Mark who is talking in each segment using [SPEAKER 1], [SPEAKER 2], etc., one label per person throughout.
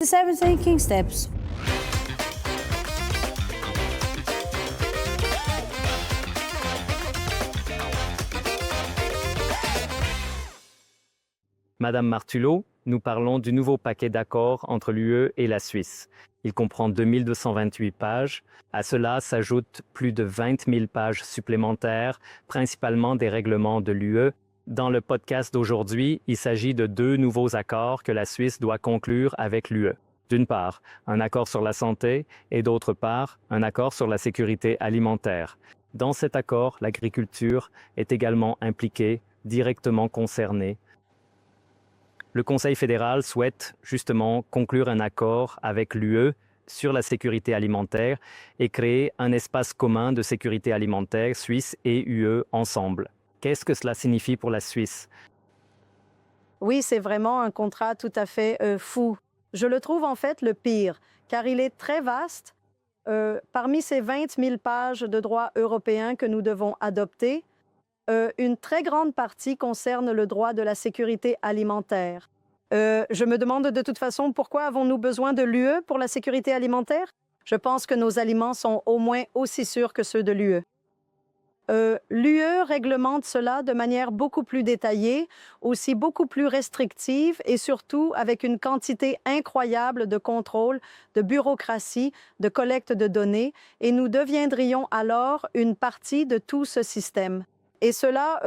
[SPEAKER 1] The 7 Thinking Steps.
[SPEAKER 2] Madame Martulot, nous parlons du nouveau paquet d'accords entre l'UE et la Suisse. Il comprend 2228 pages. À cela s'ajoutent plus de 20 000 pages supplémentaires, principalement des règlements de l'UE. Dans le podcast d'aujourd'hui, il s'agit de 2 nouveaux accords que la Suisse doit conclure avec l'UE. D'une part, un accord sur la santé et d'autre part, un accord sur la sécurité alimentaire. Dans cet accord, l'agriculture est également impliquée, directement concernée. Le Conseil fédéral souhaite justement conclure un accord avec l'UE sur la sécurité alimentaire et créer un espace commun de sécurité alimentaire Suisse et UE ensemble. Qu'est-ce que cela signifie pour la Suisse?
[SPEAKER 3] Oui, c'est vraiment un contrat tout à fait fou. Je le trouve en fait le pire, car il est très vaste. Parmi ces 20 000 pages de droit européen que nous devons adopter, une très grande partie concerne le droit de la sécurité alimentaire. Je me demande de toute façon pourquoi avons-nous besoin de l'UE pour la sécurité alimentaire? Je pense que nos aliments sont au moins aussi sûrs que ceux de l'UE. L'UE réglemente cela de manière beaucoup plus détaillée, aussi beaucoup plus restrictive et surtout avec une quantité incroyable de contrôle, de bureaucratie, de collecte de données, et nous deviendrions alors une partie de tout ce système. Et cela,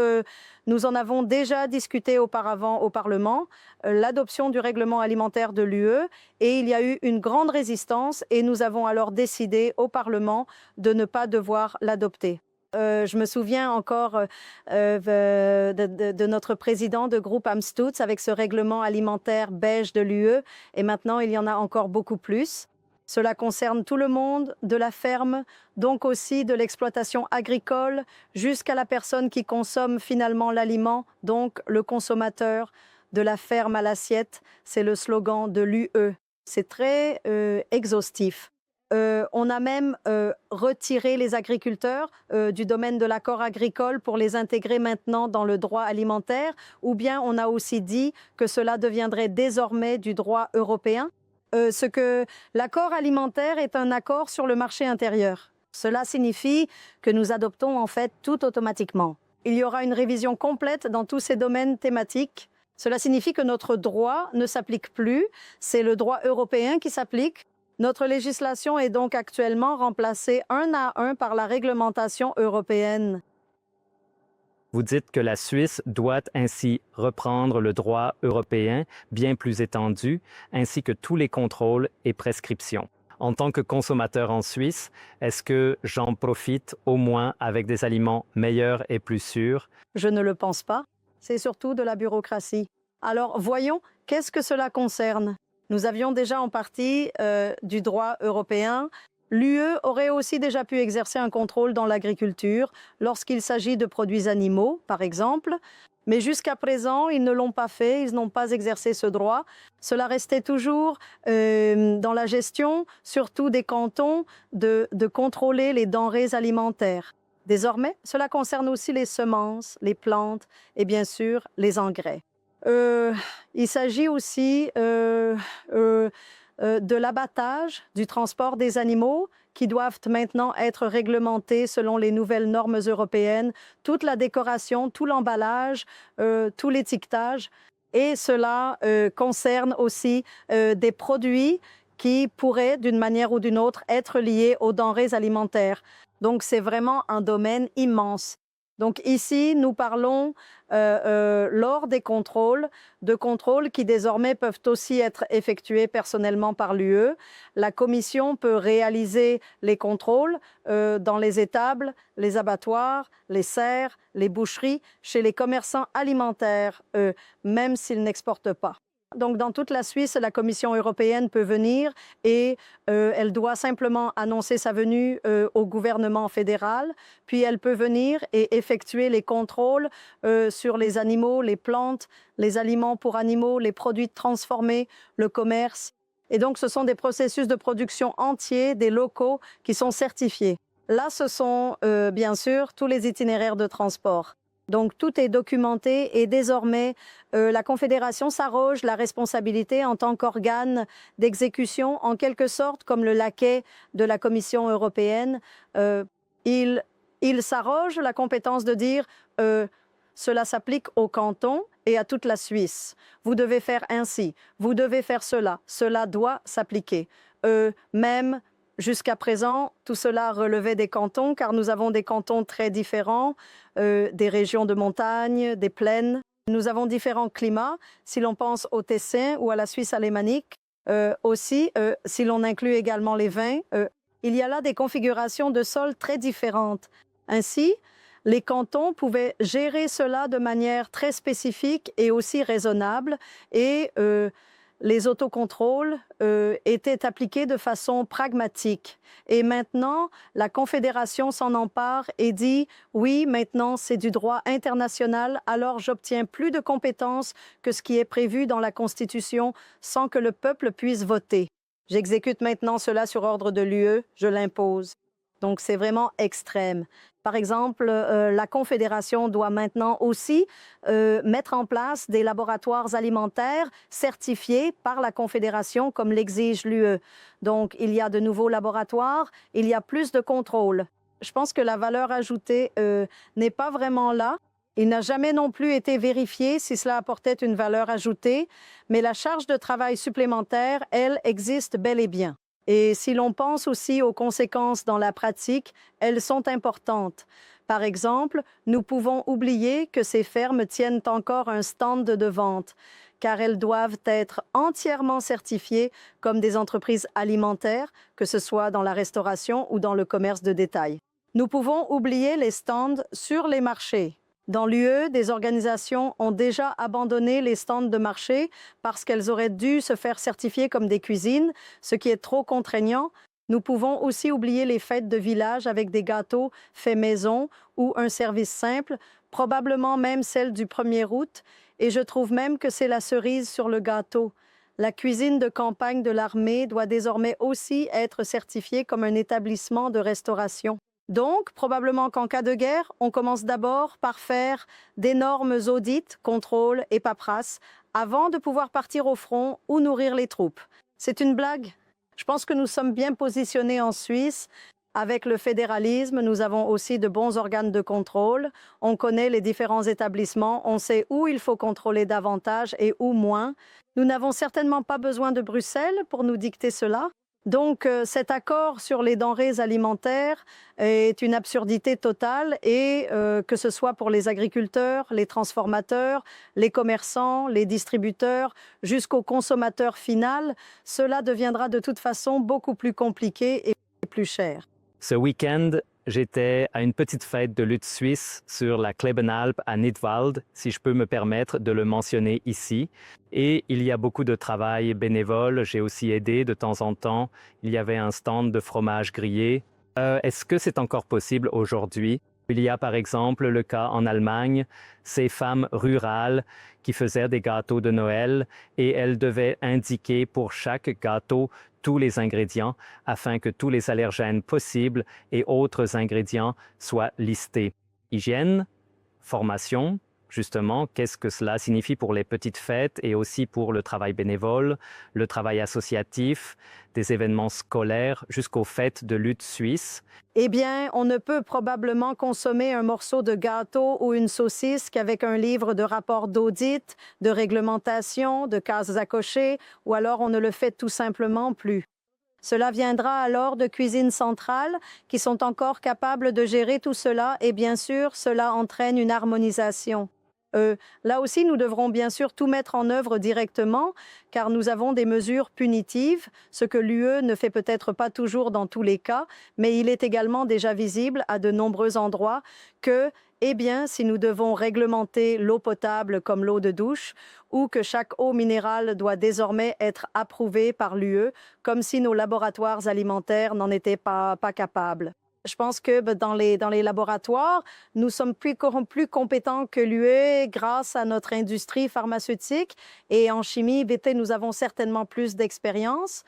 [SPEAKER 3] nous en avons déjà discuté auparavant au Parlement, l'adoption du règlement alimentaire de l'UE, et il y a eu une grande résistance, et nous avons alors décidé au Parlement de ne pas devoir l'adopter. Je me souviens encore de notre président de groupe Amstutz avec ce règlement alimentaire beige de l'UE, et maintenant il y en a encore beaucoup plus. Cela concerne tout le monde, de la ferme, donc aussi de l'exploitation agricole, jusqu'à la personne qui consomme finalement l'aliment, donc le consommateur, de la ferme à l'assiette. C'est le slogan de l'UE. C'est très exhaustif. On a même retiré les agriculteurs du domaine de l'accord agricole pour les intégrer maintenant dans le droit alimentaire, ou bien on a aussi dit que cela deviendrait désormais du droit européen. Ce que l'accord alimentaire est un accord sur le marché intérieur. Cela signifie que nous adoptons en fait tout automatiquement. Il y aura une révision complète dans tous ces domaines thématiques. Cela signifie que notre droit ne s'applique plus, c'est le droit européen qui s'applique. Notre législation est donc actuellement remplacée 1 à 1 par la réglementation européenne.
[SPEAKER 2] Vous dites que la Suisse doit ainsi reprendre le droit européen bien plus étendu, ainsi que tous les contrôles et prescriptions. En tant que consommateur en Suisse, est-ce que j'en profite au moins avec des aliments meilleurs et plus sûrs?
[SPEAKER 3] Je ne le pense pas. C'est surtout de la bureaucratie. Alors voyons, qu'est-ce que cela concerne? Nous avions déjà en partie du droit européen. L'UE aurait aussi déjà pu exercer un contrôle dans l'agriculture lorsqu'il s'agit de produits animaux, par exemple. Mais jusqu'à présent, ils ne l'ont pas fait, ils n'ont pas exercé ce droit. Cela restait toujours dans la gestion, surtout des cantons, de contrôler les denrées alimentaires. Désormais, cela concerne aussi les semences, les plantes et bien sûr les engrais. Il s'agit aussi de l'abattage, du transport des animaux qui doivent maintenant être réglementés selon les nouvelles normes européennes, toute la décoration, tout l'emballage, tout l'étiquetage. Et cela concerne aussi des produits qui pourraient, d'une manière ou d'une autre, être liés aux denrées alimentaires. Donc, c'est vraiment un domaine immense. Donc ici, nous parlons lors des contrôles, de contrôles qui désormais peuvent aussi être effectués personnellement par l'UE. La Commission peut réaliser les contrôles dans les étables, les abattoirs, les serres, les boucheries, chez les commerçants alimentaires, même s'ils n'exportent pas. Donc, dans toute la Suisse, la Commission européenne peut venir et elle doit simplement annoncer sa venue au gouvernement fédéral. Puis, elle peut venir et effectuer les contrôles sur les animaux, les plantes, les aliments pour animaux, les produits transformés, le commerce. Et donc, ce sont des processus de production entiers, des locaux qui sont certifiés. Là, ce sont bien sûr tous les itinéraires de transport. Donc, tout est documenté et désormais, la Confédération s'arroge la responsabilité en tant qu'organe d'exécution, en quelque sorte comme le laquais de la Commission européenne. Il s'arroge la compétence de dire cela s'applique au canton et à toute la Suisse. Vous devez faire ainsi, vous devez faire cela, cela doit s'appliquer. Même jusqu'à présent, tout cela relevait des cantons, car nous avons des cantons très différents, des régions de montagne, des plaines. Nous avons différents climats, si l'on pense au Tessin ou à la Suisse alémanique. Aussi, si l'on inclut également les vins, il y a là des configurations de sol très différentes. Ainsi, les cantons pouvaient gérer cela de manière très spécifique et aussi raisonnable, et les autocontrôles étaient appliqués de façon pragmatique. Et maintenant, la Confédération s'en empare et dit « Oui, maintenant c'est du droit international, alors j'obtiens plus de compétences que ce qui est prévu dans la Constitution sans que le peuple puisse voter. J'exécute maintenant cela sur ordre de l'UE, je l'impose. » Donc c'est vraiment extrême. Par exemple, la Confédération doit maintenant aussi mettre en place des laboratoires alimentaires certifiés par la Confédération comme l'exige l'UE. Donc, il y a de nouveaux laboratoires, il y a plus de contrôle. Je pense que la valeur ajoutée n'est pas vraiment là. Il n'a jamais non plus été vérifié si cela apportait une valeur ajoutée, mais la charge de travail supplémentaire, elle, existe bel et bien. Et si l'on pense aussi aux conséquences dans la pratique, elles sont importantes. Par exemple, nous pouvons oublier que ces fermes tiennent encore un stand de vente, car elles doivent être entièrement certifiées comme des entreprises alimentaires, que ce soit dans la restauration ou dans le commerce de détail. Nous pouvons oublier les stands sur les marchés. Dans l'UE, des organisations ont déjà abandonné les stands de marché parce qu'elles auraient dû se faire certifier comme des cuisines, ce qui est trop contraignant. Nous pouvons aussi oublier les fêtes de village avec des gâteaux faits maison ou un service simple, probablement même celle du 1er août, et je trouve même que c'est la cerise sur le gâteau. La cuisine de campagne de l'armée doit désormais aussi être certifiée comme un établissement de restauration. Donc, probablement qu'en cas de guerre, on commence d'abord par faire d'énormes audits, contrôles et paperasses avant de pouvoir partir au front ou nourrir les troupes. C'est une blague. Je pense que nous sommes bien positionnés en Suisse. Avec le fédéralisme, nous avons aussi de bons organes de contrôle. On connaît les différents établissements, on sait où il faut contrôler davantage et où moins. Nous n'avons certainement pas besoin de Bruxelles pour nous dicter cela. Donc, cet accord sur les denrées alimentaires est une absurdité totale et que ce soit pour les agriculteurs, les transformateurs, les commerçants, les distributeurs, jusqu'au consommateur final, cela deviendra de toute façon beaucoup plus compliqué et plus cher.
[SPEAKER 2] Ce week-end, j'étais à une petite fête de lutte suisse sur la Klebenalp à Nidwald, si je peux me permettre de le mentionner ici. Et il y a beaucoup de travail bénévole. J'ai aussi aidé de temps en temps. Il y avait un stand de fromage grillé. Est-ce que c'est encore possible aujourd'hui? Il y a par exemple le cas en Allemagne, ces femmes rurales qui faisaient des gâteaux de Noël et elles devaient indiquer pour chaque gâteau tous les ingrédients afin que tous les allergènes possibles et autres ingrédients soient listés. Hygiène, formation, justement, qu'est-ce que cela signifie pour les petites fêtes et aussi pour le travail bénévole, le travail associatif, des événements scolaires jusqu'aux fêtes de lutte suisse.
[SPEAKER 3] Eh bien, on ne peut probablement consommer un morceau de gâteau ou une saucisse qu'avec un livre de rapport d'audit, de réglementation, de cases à cocher, ou alors on ne le fait tout simplement plus. Cela viendra alors de cuisines centrales qui sont encore capables de gérer tout cela et bien sûr, cela entraîne une harmonisation. Là aussi, nous devrons bien sûr tout mettre en œuvre directement car nous avons des mesures punitives, ce que l'UE ne fait peut-être pas toujours dans tous les cas, mais il est également déjà visible à de nombreux endroits que, eh bien, si nous devons réglementer l'eau potable comme l'eau de douche ou que chaque eau minérale doit désormais être approuvée par l'UE, comme si nos laboratoires alimentaires n'en étaient pas capables. Je pense que dans les laboratoires, nous sommes plus compétents que l'UE grâce à notre industrie pharmaceutique et en chimie, BT, nous avons certainement plus d'expérience.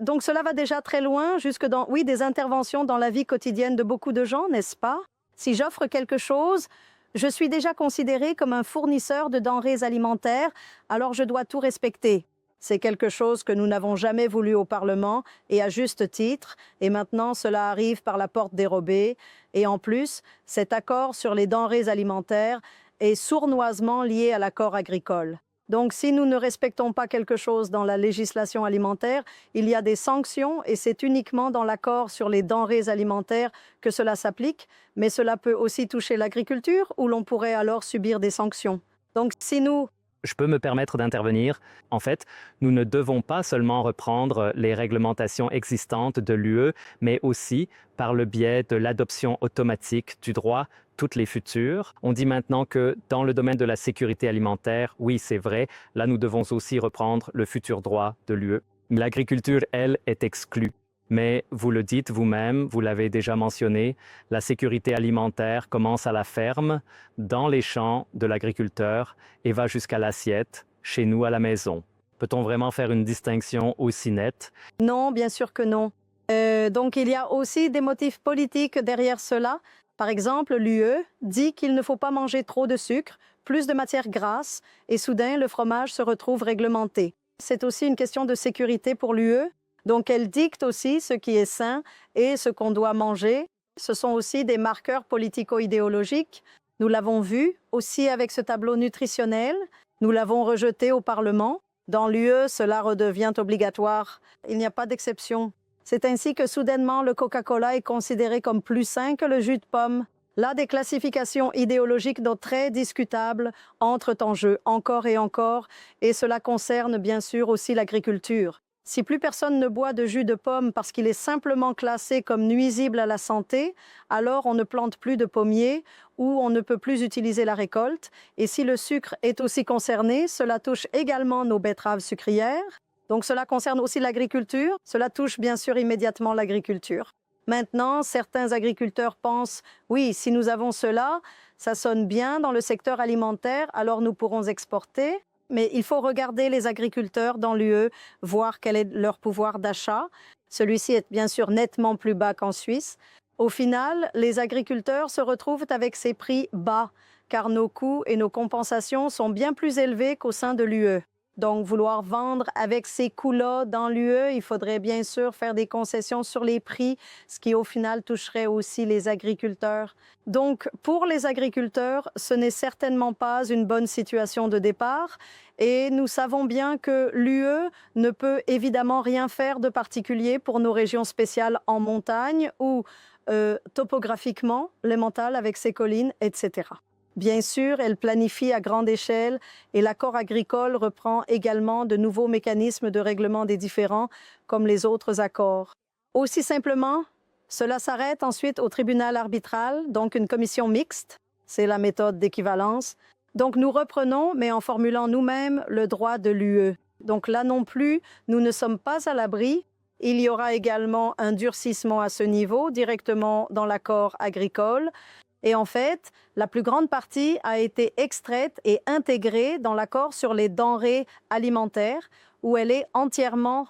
[SPEAKER 3] Donc cela va déjà très loin, jusque dans, oui, des interventions dans la vie quotidienne de beaucoup de gens, n'est-ce pas? Si j'offre quelque chose, Je suis déjà considéré comme un fournisseur de denrées alimentaires, alors je dois tout respecter. C'est quelque chose que nous n'avons jamais voulu au Parlement, et à juste titre, et maintenant cela arrive par la porte dérobée. Et en plus, cet accord sur les denrées alimentaires est sournoisement lié à l'accord agricole. Donc si nous ne respectons pas quelque chose dans la législation alimentaire, il y a des sanctions et c'est uniquement dans l'accord sur les denrées alimentaires que cela s'applique, mais cela peut aussi toucher l'agriculture où l'on pourrait alors subir des sanctions. Donc si nous
[SPEAKER 2] Je peux me permettre d'intervenir. En fait, nous ne devons pas seulement reprendre les réglementations existantes de l'UE, mais aussi, par le biais de l'adoption automatique du droit, toutes les futures. On dit maintenant que dans le domaine de la sécurité alimentaire, oui, c'est vrai, là nous devons aussi reprendre le futur droit de l'UE. L'agriculture, elle, est exclue. Mais vous le dites vous-même, vous l'avez déjà mentionné, la sécurité alimentaire commence à la ferme, dans les champs de l'agriculteur et va jusqu'à l'assiette, chez nous à la maison. Peut-on vraiment faire une distinction aussi nette?
[SPEAKER 3] Non, bien sûr que non. Donc il y a aussi des motifs politiques derrière cela. Par exemple, l'UE dit qu'il ne faut pas manger trop de sucre, plus de matières grasses, et soudain le fromage se retrouve réglementé. C'est aussi une question de sécurité pour l'UE. Donc elle dicte aussi ce qui est sain et ce qu'on doit manger. Ce sont aussi des marqueurs politico-idéologiques. Nous l'avons vu aussi avec ce tableau nutritionnel. Nous l'avons rejeté au Parlement. Dans l'UE, cela redevient obligatoire. Il n'y a pas d'exception. C'est ainsi que soudainement, le Coca-Cola est considéré comme plus sain que le jus de pomme. Là, des classifications idéologiques donc très discutables entrent en jeu encore et cela concerne bien sûr aussi l'agriculture. Si plus personne ne boit de jus de pomme parce qu'il est simplement classé comme nuisible à la santé, alors on ne plante plus de pommiers ou on ne peut plus utiliser la récolte. Et si le sucre est aussi concerné, cela touche également nos betteraves sucrières. Donc cela concerne aussi l'agriculture. Cela touche bien sûr immédiatement l'agriculture. Maintenant, certains agriculteurs pensent, oui, si nous avons cela, ça sonne bien dans le secteur alimentaire, alors nous pourrons exporter. Mais il faut regarder les agriculteurs dans l'UE, voir quel est leur pouvoir d'achat. Celui-ci est bien sûr nettement plus bas qu'en Suisse. Au final, les agriculteurs se retrouvent avec ces prix bas, car nos coûts et nos compensations sont bien plus élevés qu'au sein de l'UE. Donc, vouloir vendre avec ces coûts-là dans l'UE, il faudrait bien sûr faire des concessions sur les prix, ce qui au final toucherait aussi les agriculteurs. Donc, pour les agriculteurs, ce n'est certainement pas une bonne situation de départ. Et nous savons bien que l'UE ne peut évidemment rien faire de particulier pour nos régions spéciales en montagne ou topographiquement, les montales avec ses collines, etc. Bien sûr, elle planifie à grande échelle et l'accord agricole reprend également de nouveaux mécanismes de règlement des différends comme les autres accords. Aussi simplement, cela s'arrête ensuite au tribunal arbitral, donc une commission mixte, c'est la méthode d'équivalence. Donc nous reprenons, mais en formulant nous-mêmes le droit de l'UE. Donc là non plus, nous ne sommes pas à l'abri. Il y aura également un durcissement à ce niveau, directement dans l'accord agricole. Et en fait, la plus grande partie a été extraite et intégrée dans l'accord sur les denrées alimentaires, où elle est entièrement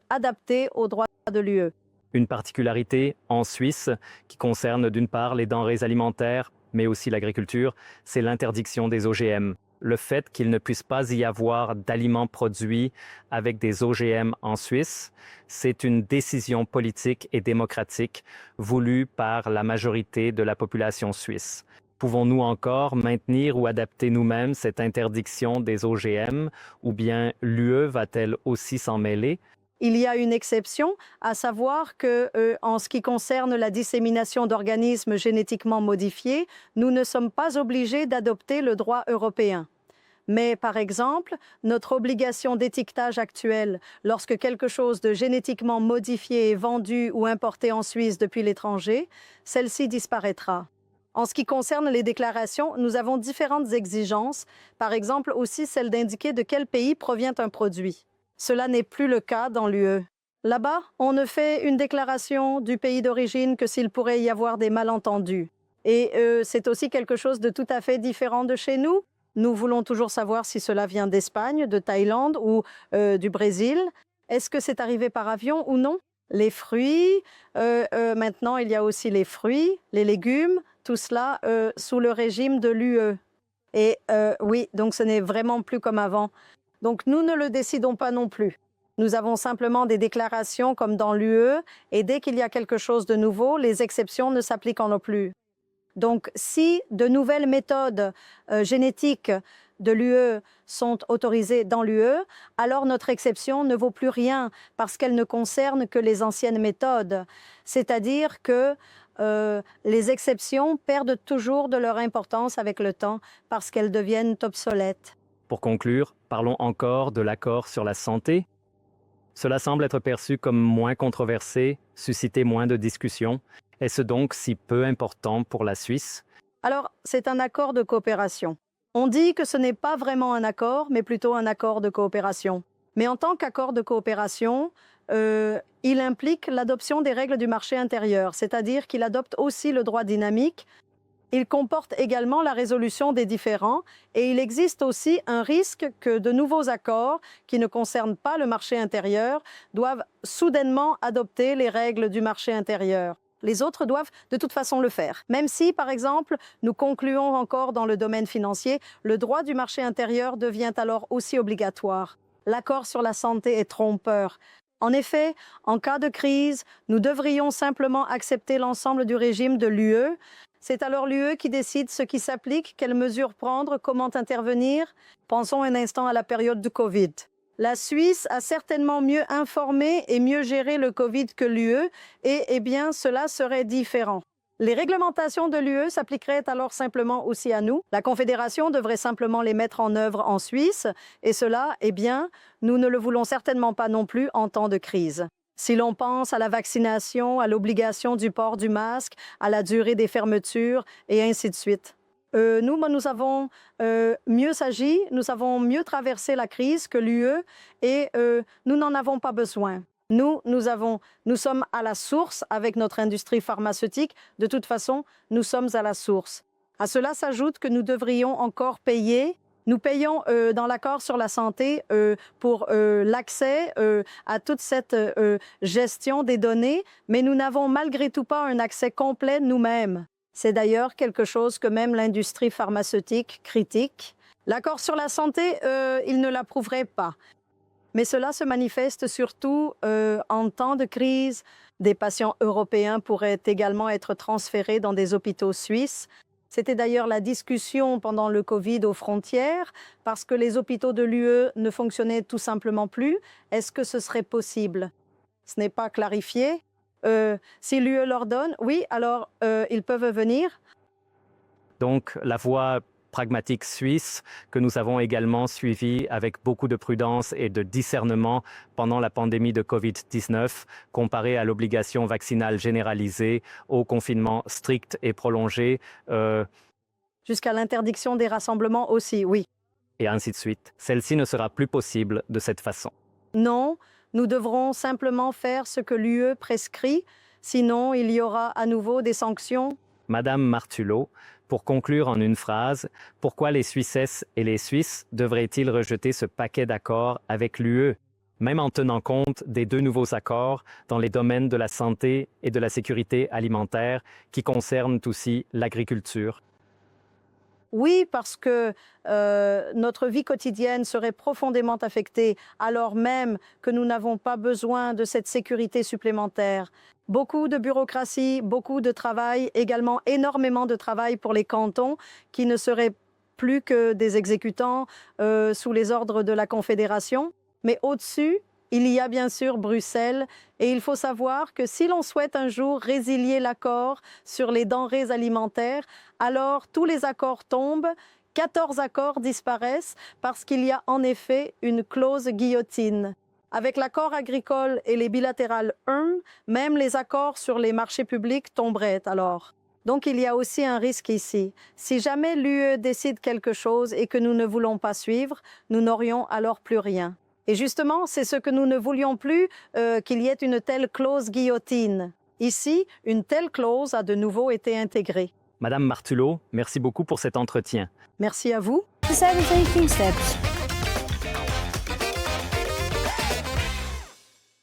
[SPEAKER 3] adaptée aux droits de l'UE.
[SPEAKER 2] Une particularité en Suisse qui concerne d'une part les denrées alimentaires, mais aussi l'agriculture, c'est l'interdiction des OGM. Le fait qu'il ne puisse pas y avoir d'aliments produits avec des OGM en Suisse, c'est une décision politique et démocratique voulue par la majorité de la population suisse. Pouvons-nous encore maintenir ou adapter nous-mêmes cette interdiction des OGM ou bien l'UE va-t-elle aussi s'en mêler?
[SPEAKER 3] Il y a une exception, à savoir que, en ce qui concerne la dissémination d'organismes génétiquement modifiés, nous ne sommes pas obligés d'adopter le droit européen. Mais par exemple, notre obligation d'étiquetage actuelle, lorsque quelque chose de génétiquement modifié est vendu ou importé en Suisse depuis l'étranger, celle-ci disparaîtra. En ce qui concerne les déclarations, nous avons différentes exigences, par exemple aussi celle d'indiquer de quel pays provient un produit. Cela n'est plus le cas dans l'UE. Là-bas, on ne fait une déclaration du pays d'origine que s'il pourrait y avoir des malentendus. Et c'est aussi quelque chose de tout à fait différent de chez nous. Nous voulons toujours savoir si cela vient d'Espagne, de Thaïlande ou du Brésil. Est-ce que c'est arrivé par avion ou non? Les fruits, maintenant il y a aussi les fruits, les légumes. tout cela sous le régime de l'UE. Et oui, donc ce n'est vraiment plus comme avant. Donc nous ne le décidons pas non plus. Nous avons simplement des déclarations comme dans l'UE, et dès qu'il y a quelque chose de nouveau, les exceptions ne s'appliquent non plus. Donc si de nouvelles méthodes génétiques de l'UE sont autorisées dans l'UE, alors notre exception ne vaut plus rien parce qu'elle ne concerne que les anciennes méthodes. C'est-à-dire que les exceptions perdent toujours de leur importance avec le temps parce qu'elles deviennent obsolètes.
[SPEAKER 2] Pour conclure, parlons encore de l'accord sur la santé. Cela semble être perçu comme moins controversé, susciter moins de discussions. Est-ce donc si peu important pour la Suisse?
[SPEAKER 3] Alors, c'est un accord de coopération. On dit que ce n'est pas vraiment un accord, mais plutôt un accord de coopération. Mais en tant qu'accord de coopération, il implique l'adoption des règles du marché intérieur, c'est-à-dire qu'il adopte aussi le droit dynamique. Il comporte également la résolution des différends et il existe aussi un risque que de nouveaux accords qui ne concernent pas le marché intérieur doivent soudainement adopter les règles du marché intérieur. Les autres doivent de toute façon le faire. Même si, par exemple, nous concluons encore dans le domaine financier, le droit du marché intérieur devient alors aussi obligatoire. L'accord sur la santé est trompeur. En effet, en cas de crise, nous devrions simplement accepter l'ensemble du régime de l'UE. C'est alors l'UE qui décide ce qui s'applique, quelles mesures prendre, comment intervenir. Pensons un instant à la période du Covid. La Suisse a certainement mieux informé et mieux géré le Covid que l'UE et eh bien, cela serait différent. Les réglementations de l'UE s'appliqueraient alors simplement aussi à nous. La Confédération devrait simplement les mettre en œuvre en Suisse et cela, eh bien, nous ne le voulons certainement pas non plus en temps de crise. Si l'on pense à la vaccination, à l'obligation du port du masque, à la durée des fermetures et ainsi de suite. Nous avons mieux agi, nous avons mieux traversé la crise que l'UE et nous n'en avons pas besoin. Nous sommes à la source avec notre industrie pharmaceutique. De toute façon, nous sommes à la source. À cela s'ajoute que nous devrions encore payer. Nous payons dans l'accord sur la santé pour l'accès à toute cette gestion des données, mais nous n'avons malgré tout pas un accès complet nous-mêmes. C'est d'ailleurs quelque chose que même l'industrie pharmaceutique critique. L'accord sur la santé, il ne l'approuverait pas. Mais cela se manifeste surtout en temps de crise. Des patients européens pourraient également être transférés dans des hôpitaux suisses. C'était d'ailleurs la discussion pendant le Covid aux frontières, parce que les hôpitaux de l'UE ne fonctionnaient tout simplement plus. Est-ce que ce serait possible? Ce n'est pas clarifié. Si l'UE leur donne, oui, alors ils peuvent venir.
[SPEAKER 2] Donc, la voie pragmatique suisse que nous avons également suivie avec beaucoup de prudence et de discernement pendant la pandémie de Covid-19, comparée à l'obligation vaccinale généralisée, au confinement strict et prolongé.
[SPEAKER 3] Jusqu'à l'interdiction des rassemblements aussi, oui.
[SPEAKER 2] Et ainsi de suite. Celle-ci ne sera plus possible de cette façon.
[SPEAKER 3] Non, nous devrons simplement faire ce que l'UE prescrit, sinon il y aura à nouveau des sanctions.
[SPEAKER 2] Madame Martulot, pour conclure en une phrase, pourquoi les Suissesses et les Suisses devraient-ils rejeter ce paquet d'accords avec l'UE, même en tenant compte des deux nouveaux accords dans les domaines de la santé et de la sécurité alimentaire qui concernent aussi l'agriculture?
[SPEAKER 3] Oui, parce que notre vie quotidienne serait profondément affectée, alors même que nous n'avons pas besoin de cette sécurité supplémentaire. Beaucoup de bureaucratie, beaucoup de travail, également énormément de travail pour les cantons qui ne seraient plus que des exécutants sous les ordres de la Confédération. Mais au-dessus, il y a bien sûr Bruxelles et il faut savoir que si l'on souhaite un jour résilier l'accord sur les denrées alimentaires, alors tous les accords tombent, 14 accords disparaissent parce qu'il y a en effet une clause guillotine. Avec l'accord agricole et les bilatérales 1, même les accords sur les marchés publics tomberaient alors. Donc il y a aussi un risque ici. Si jamais l'UE décide quelque chose et que nous ne voulons pas suivre, nous n'aurions alors plus rien. Et justement, c'est ce que nous ne voulions plus, qu'il y ait une telle clause guillotine. Ici, une telle clause a de nouveau été intégrée.
[SPEAKER 2] Madame Martulot, merci beaucoup pour cet entretien.
[SPEAKER 3] Merci à vous.
[SPEAKER 1] The 7 Thinking Steps.